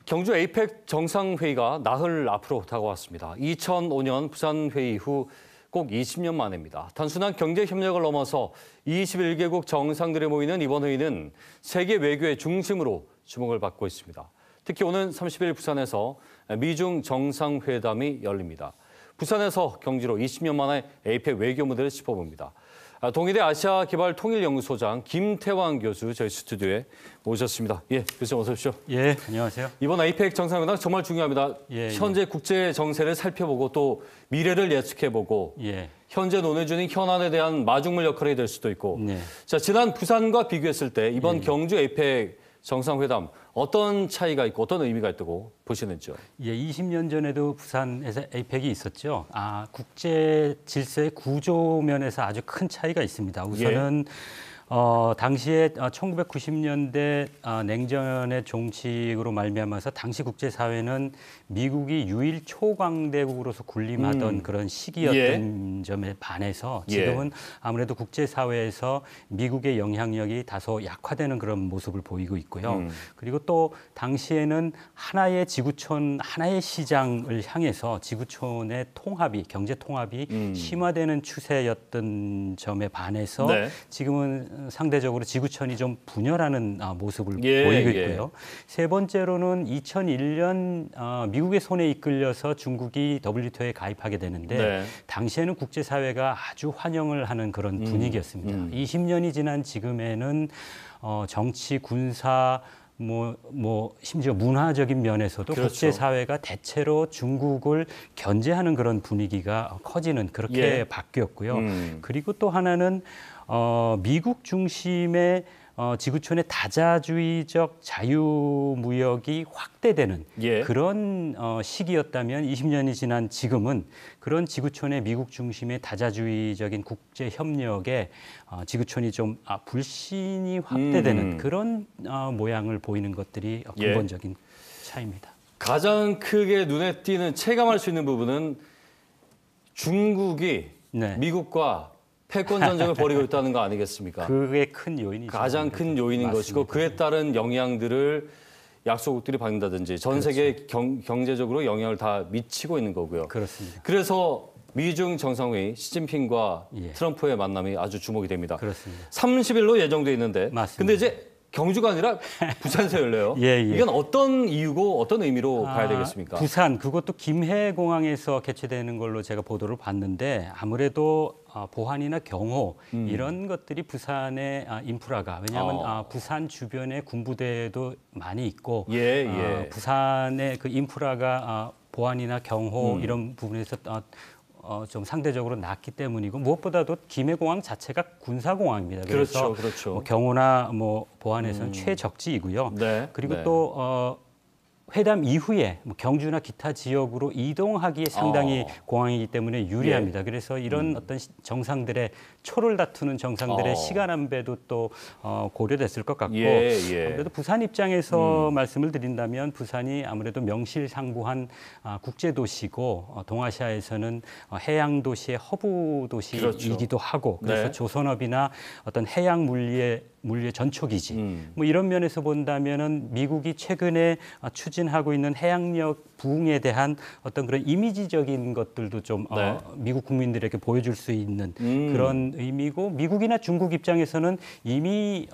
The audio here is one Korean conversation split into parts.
경주 에이펙 정상회의가 나흘 앞으로 다가왔습니다. 2005년 부산회의 이후 꼭 20년 만입니다. 단순한 경제협력을 넘어서 21개국 정상들이 모이는 이번 회의는 세계 외교의 중심으로 주목을 받고 있습니다. 특히 오는 30일 부산에서 미중 정상회담이 열립니다. 부산에서 경주로 20년 만에 에이펙 외교 무대를 짚어봅니다. 동의대 아시아개발통일연구소장 김태환 교수 저희 스튜디오에 모셨습니다. 예, 교수님 어서 오십시오. 예, 안녕하세요. 이번 에이펙 정상회담 정말 중요합니다. 현재 국제 정세를 살펴보고 또 미래를 예측해보고 현재 논의 중인 현안에 대한 마중물 역할이 될 수도 있고. 자, 지난 부산과 비교했을 때 이번 경주 에이펙 정상회담 어떤 차이가 있고 어떤 의미가 있다고 보시는지요? 20년 전에도 부산에서 에이펙이 있었죠. 국제 질서의 구조 면에서 아주 큰 차이가 있습니다. 우선은 당시에 1990년대 냉전의 종식으로 말미암아서 당시 국제사회는 미국이 유일 초강대국으로서 군림하던 그런 시기였던 점에 반해서 지금은 아무래도 국제사회에서 미국의 영향력이 다소 약화되는 그런 모습을 보이고 있고요. 그리고 또 당시에는 하나의 지구촌, 하나의 시장을 향해서 지구촌의 통합이, 경제 통합이 심화되는 추세였던 점에 반해서 지금은 상대적으로 지구촌이 좀 분열하는 모습을 보이고 있고요. 세 번째로는 2001년 미국의 손에 이끌려서 중국이 WTO에 가입하게 되는데 당시에는 국제사회가 아주 환영을 하는 그런 분위기였습니다. 20년이 지난 지금에는 정치, 군사, 심지어 문화적인 면에서도 국제사회가 대체로 중국을 견제하는 그런 분위기가 커지는 그렇게 바뀌었고요. 그리고 또 하나는 미국 중심의 지구촌의 다자주의적 자유무역이 확대되는 그런 시기였다면 20년이 지난 지금은 그런 지구촌의 미국 중심의 다자주의적인 국제협력에 지구촌이 좀 불신이 확대되는 그런 모양을 보이는 것들이 근본적인 차이입니다. 가장 크게 눈에 띄는 체감할 수 있는 부분은 중국이 미국과 패권 전쟁을 벌이고 있다는 거 아니겠습니까? 그게 큰 요인이죠. 가장 큰 요인인 것이고 그에 따른 영향들을 약소국들이 받는다든지 전 세계 경제적으로 영향을 다 미치고 있는 거고요. 그렇습니다. 그래서 미중 정상회의 시진핑과 트럼프의 만남이 아주 주목이 됩니다. 그렇습니다. 30일로 예정돼 있는데 근데 이제 경주가 아니라 부산에서 열려요. 이건 어떤 이유고 어떤 의미로 봐야 되겠습니까? 부산, 그것도 김해공항에서 개최되는 걸로 제가 보도를 봤는데 아무래도 보안이나 경호 이런 것들이 부산의 인프라가 왜냐하면 부산 주변에 군부대도 많이 있고 부산의 그 인프라가 보안이나 경호 이런 부분에서 좀 상대적으로 낮기 때문이고 무엇보다도 김해공항 자체가 군사공항입니다. 그래서 경호나 보안에서는 최적지이고요. 그리고 또 회담 이후에 경주나 기타 지역으로 이동하기에 상당히 공항이기 때문에 유리합니다. 그래서 이런 어떤 정상들의 초를 다투는 정상들의 시간 안배도 또 고려됐을 것 같고 아무래도 부산 입장에서 말씀을 드린다면 부산이 아무래도 명실상부한 국제도시고 동아시아에서는 해양도시의 허브 도시이기도 하고 그래서 조선업이나 어떤 해양 물리의 전초기지 이런 면에서 본다면은 미국이 최근에 추진하고 있는 해양력 부흥에 대한 어떤 그런 이미지적인 것들도 좀 미국 국민들에게 보여줄 수 있는 그런 의미고 미국이나 중국 입장에서는 이미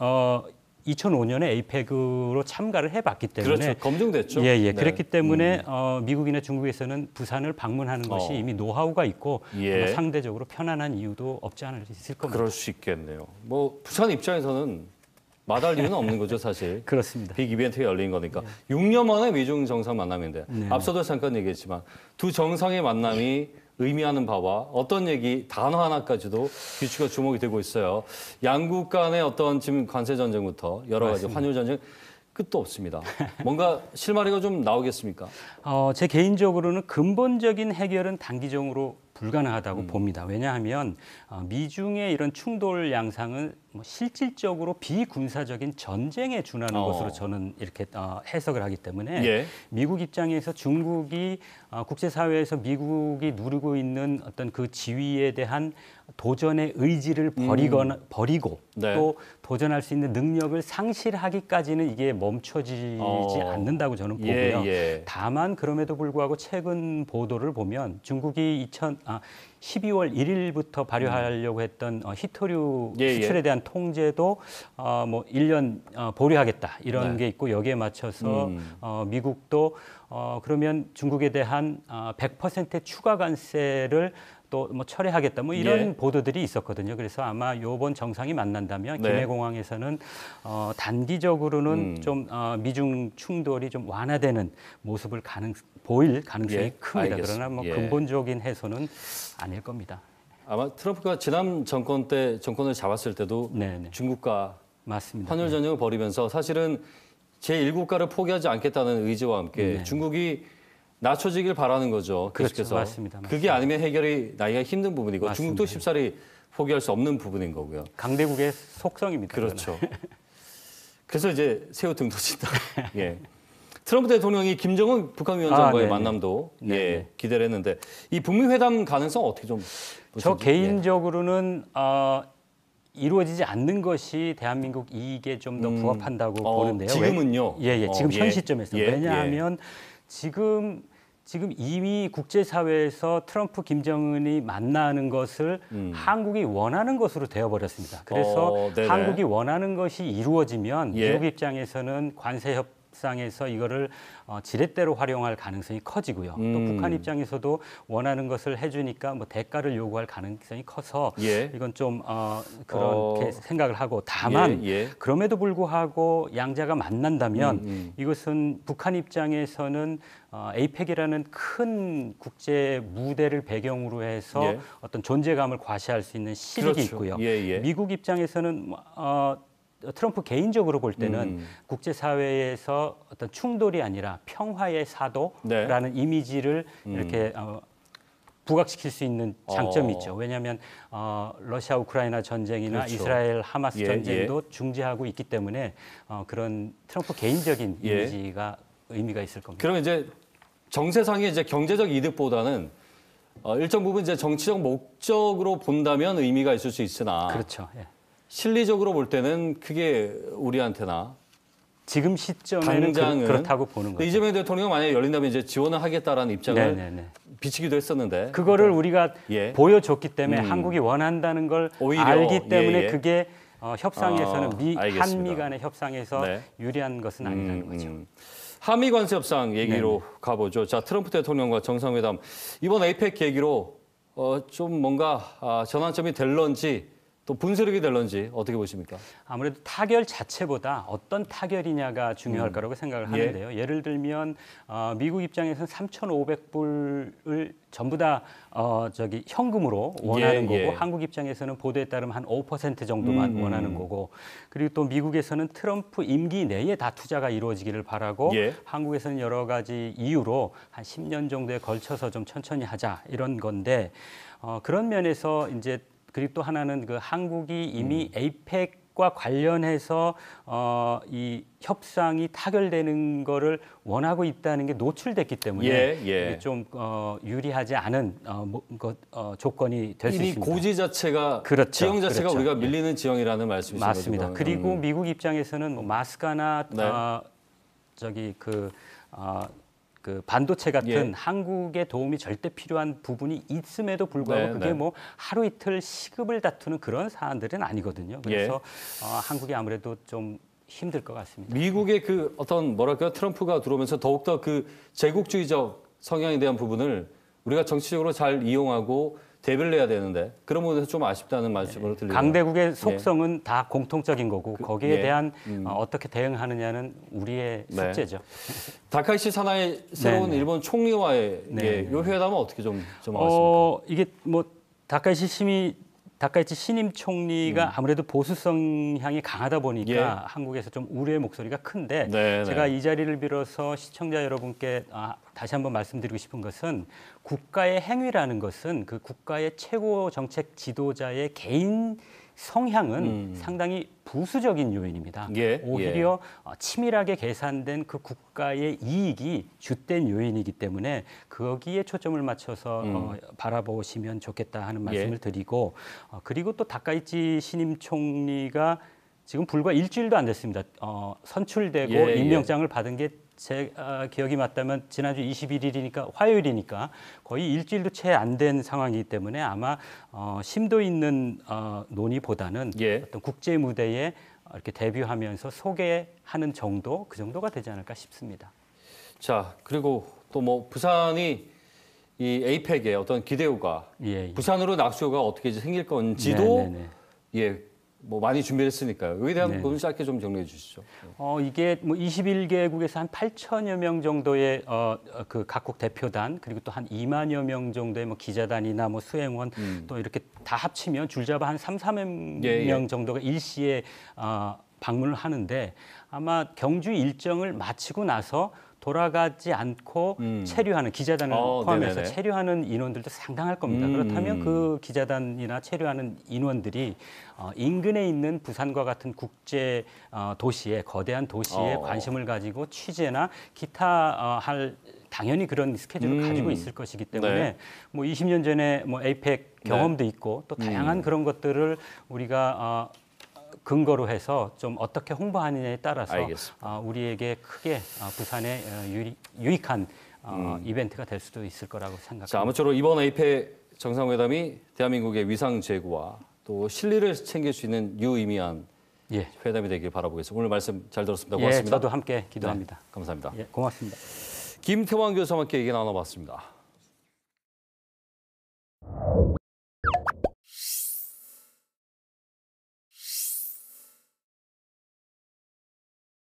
2005년에 에이펙으로 참가를 해봤기 때문에 검증됐죠. 그랬기 때문에 미국이나 중국에서는 부산을 방문하는 것이 이미 노하우가 있고 상대적으로 편안한 이유도 없지 않을 수 있을 겁니다. 그럴 수 있겠네요. 부산 입장에서는 마다할 이유는 없는 거죠, 사실. 그렇습니다. 빅 이벤트가 열린 거니까. 6년 만에 미중 정상 만남인데 앞서도 잠깐 얘기했지만 두 정상의 만남이 의미하는 바와 어떤 얘기, 단어 하나까지도 귀추가 주목이 되고 있어요. 양국 간의 어떤 지금 관세 전쟁부터 여러 가지 환율 전쟁 끝도 없습니다. 뭔가 실마리가 좀 나오겠습니까? 제 개인적으로는 근본적인 해결은 단기적으로 불가능하다고 봅니다. 왜냐하면 미중의 이런 충돌 양상은 뭐 실질적으로 비군사적인 전쟁에 준하는 것으로 저는 이렇게 해석을 하기 때문에 예. 미국 입장에서 중국이 국제사회에서 미국이 누리고 있는 어떤 그 지위에 대한 도전의 의지를 버리고 네. 또 도전할 수 있는 능력을 상실하기까지는 이게 멈춰지지 않는다고 저는 보고요. 예. 다만 그럼에도 불구하고 최근 보도를 보면 중국이 12월 1일부터 발효하려고 했던 히토류 수출에 대한 통제도 뭐 1년 보류하겠다 이런 게 있고 여기에 맞춰서 미국도 그러면 중국에 대한 100% 추가 관세를 또 뭐 철회하겠다 뭐 이런 보도들이 있었거든요. 그래서 아마 이번 정상이 만난다면 김해공항에서는 단기적으로는 좀 미중 충돌이 좀 완화되는 모습을 보일 가능성이 큽니다. 알겠습니다. 그러나 뭐 근본적인 해소는 아닐 겁니다. 아마 트럼프가 지난 정권 때 정권을 잡았을 때도 중국과 맞습니다. 환율 전쟁을 벌이면서 사실은 제1국가를 포기하지 않겠다는 의지와 함께 중국이 낮춰지길 바라는 거죠. 계속해서. 그렇죠. 맞습니다. 그게 아니면 해결이 나기가 힘든 부분이고 맞습니다. 중국도 쉽사리 포기할 수 없는 부분인 거고요. 강대국의 속성입니다. 그렇죠. 그래서 이제 새우 등 터진다. 예. 트럼프 대통령이 김정은 북한 위원장과의 만남도 기대를 했는데 이 북미 회담 가능성 어떻게 좀 저 개인적으로는 이루어지지 않는 것이 대한민국 이익에 좀 더 부합한다고 보는데요. 지금은요? 지금 현 시점에서. 왜냐하면 지금 이미 국제사회에서 트럼프, 김정은이 만나는 것을 한국이 원하는 것으로 되어버렸습니다. 그래서 한국이 원하는 것이 이루어지면 미국 입장에서는 관세 협상에서 이거를 지렛대로 활용할 가능성이 커지고요. 또 북한 입장에서도 원하는 것을 해주니까 뭐 대가를 요구할 가능성이 커서 이건 좀 그렇게 생각을 하고 다만 그럼에도 불구하고 양자가 만난다면 이것은 북한 입장에서는 에이펙이라는 큰 국제 무대를 배경으로 해서 어떤 존재감을 과시할 수 있는 실익이 있고요. 미국 입장에서는 트럼프 개인적으로 볼 때는 국제사회에서 어떤 충돌이 아니라 평화의 사도라는 이미지를 이렇게 부각시킬 수 있는 장점이 있죠. 왜냐하면 러시아 우크라이나 전쟁이나 이스라엘 하마스 전쟁도 중재하고 있기 때문에 그런 트럼프 개인적인 이미지가 의미가 있을 겁니다. 그러면 이제 정세상의 이제 경제적 이득보다는 일정 부분 이제 정치적 목적으로 본다면 의미가 있을 수 있으나 그렇죠. 실리적으로 볼 때는 크게 우리한테나 지금 시점에는 그렇다고 보는 거죠. 이재명 대통령이 만약에 열린다면 이제 지원을 하겠다라는 입장을 비치기도 했었는데 그거를 우리가 보여줬기 때문에 한국이 원한다는 걸 알기 때문에 그게 협상에서는 한미 간의 협상에서 유리한 것은 아니라는 거죠. 한미 관세 협상 얘기로 가보죠. 자, 트럼프 대통령과 정상회담 이번 에이펙 계기로 좀 뭔가 전환점이 될런지 또 분수령이 될런지 어떻게 보십니까? 아무래도 타결 자체보다 어떤 타결이냐가 중요할 거라고 생각을 하는데요. 예를 들면 미국 입장에서는 3,500불을 전부 다 현금으로 원하는 거고 한국 입장에서는 보도에 따르면 한 5% 정도만 원하는 거고 그리고 또 미국에서는 트럼프 임기 내에 다 투자가 이루어지기를 바라고 한국에서는 여러 가지 이유로 한 10년 정도에 걸쳐서 좀 천천히 하자 이런 건데 그런 면에서 이제 그리고 또 하나는 그 한국이 이미 에이펙과 관련해서 이 협상이 타결되는 거를 원하고 있다는 게 노출됐기 때문에 좀 유리하지 않은 조건이 될 수 있습니다. 이미 고지 자체가 지형 자체가 우리가 밀리는 지형이라는 말씀이신 거죠. 맞습니다. 그리고 미국 입장에서는 뭐 마스카나 그 반도체 같은 한국에 도움이 절대 필요한 부분이 있음에도 불구하고 그게 뭐 하루 이틀 시급을 다투는 그런 사안들은 아니거든요. 그래서 한국이 아무래도 좀 힘들 것 같습니다. 미국의 그 어떤 뭐랄까요 트럼프가 들어오면서 더욱더 그 제국주의적 성향에 대한 부분을 우리가 정치적으로 잘 이용하고 대비를 해야 되는데 그런 부분에서 좀 아쉽다는 말씀으로 들리네요. 강대국의 속성은 다 공통적인 거고 거기에 대한 어떻게 대응하느냐는 우리의 숙제죠. 다카이시 사나이 새로운 일본 총리와의 이 회담은 어떻게 좀 알았습니까? 이게 뭐 다카이시 다카이치 신임 총리가 아무래도 보수 성향이 강하다 보니까 예. 한국에서 좀 우려의 목소리가 큰데 네, 제가 네. 이 자리를 빌어서 시청자 여러분께 다시 한번 말씀드리고 싶은 것은 국가의 행위라는 것은 그 국가의 최고 정책 지도자의 개인 성향은 상당히 부수적인 요인입니다. 예, 오히려 치밀하게 계산된 그 국가의 이익이 주된 요인이기 때문에 거기에 초점을 맞춰서 바라보시면 좋겠다 하는 말씀을 예. 드리고 그리고 또 다카이치 신임 총리가 지금 불과 일주일도 안 됐습니다. 선출되고 예, 임명장을 받은 게 제 기억이 맞다면 지난주 21일이니까 화요일이니까 거의 일주일도 채 안 된 상황이기 때문에 아마 심도 있는 논의보다는 예. 어떤 국제 무대에 이렇게 데뷔하면서 소개하는 정도 그 정도가 되지 않을까 싶습니다. 자, 그리고 또 뭐 부산이 이 에이펙의 어떤 기대후가 예. 부산으로 낙수가 어떻게 생길 건지도 네네네. 예, 뭐 많이 준비했으니까요. 여기에 대한 네. 부분 짧게 좀 정리해 주시죠. 이게 뭐 21개국에서 한 8천여 명 정도의 그 각국 대표단 그리고 또 한 2만여 명 정도의 뭐 기자단이나 뭐 수행원 또 이렇게 다 합치면 줄잡아 한 3, 4명 예, 예. 정도가 일시에 방문을 하는데 아마 경주 일정을 마치고 나서 돌아가지 않고 체류하는 기자단을 포함해서 네네네. 체류하는 인원들도 상당할 겁니다. 그렇다면 그 기자단이나 체류하는 인원들이 인근에 있는 부산과 같은 국제 도시에 거대한 도시에 관심을 가지고 취재나 기타 할 당연히 그런 스케줄을 가지고 있을 것이기 때문에 네. 뭐 20년 전에 뭐 에이펙 경험도 있고 또 다양한 그런 것들을 우리가 근거로 해서 좀 어떻게 홍보하느냐에 따라서 알겠습니다. 우리에게 크게 부산에 유익한 이벤트가 될 수도 있을 거라고 생각합니다. 자, 아무쪼록 이번 에이펙 정상회담이 대한민국의 위상 제고와 또 실리를 챙길 수 있는 유의미한 예. 회담이 되길 바라보겠습니다. 오늘 말씀 잘 들었습니다. 예, 고맙습니다. 저도 함께 기도합니다. 네, 감사합니다. 예, 고맙습니다. 김태환 교수와 함께 얘기 나눠봤습니다.